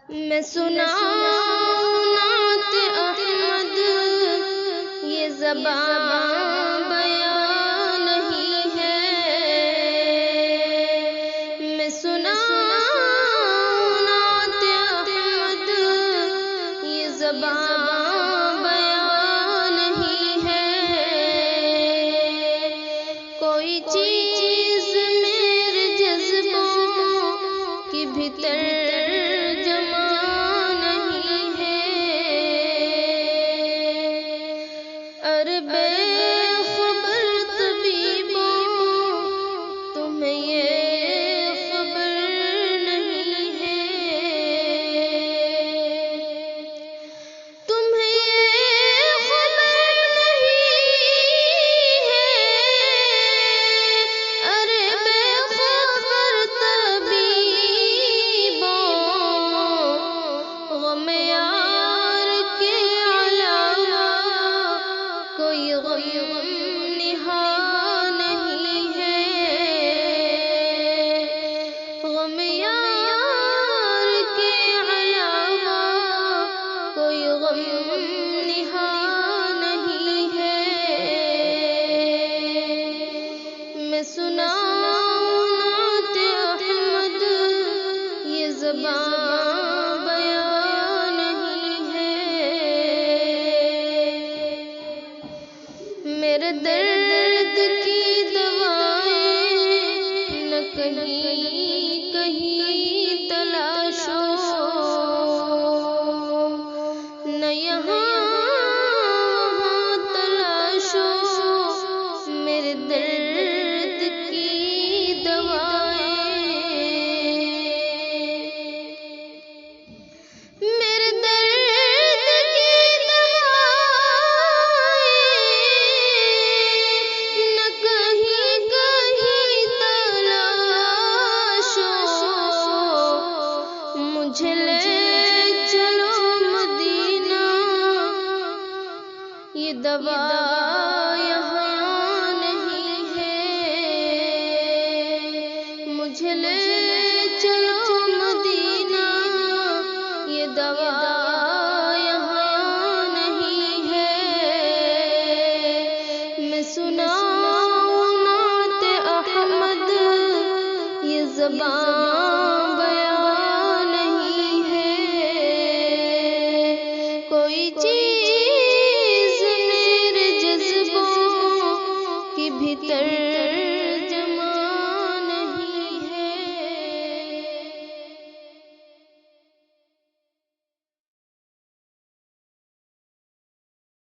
میں سناؤں نعت احمد، یہ زبان بیان نہیں ہے۔ میں سناؤں نعت احمد، یہ زبان بیان نہیں ہے۔ کوئی چیز میرے جذبوں کی بھیتر میرے درد کی دوائیں نہ کہیں کہیں تلاشو، نہ یہاں تلاشو، میرے درد کی دوائیں، میرے مجھے لے چلو مدینہ، یہ دوا یہاں نہیں ہے۔ مجھے لے چلو مدینہ، یہ دوا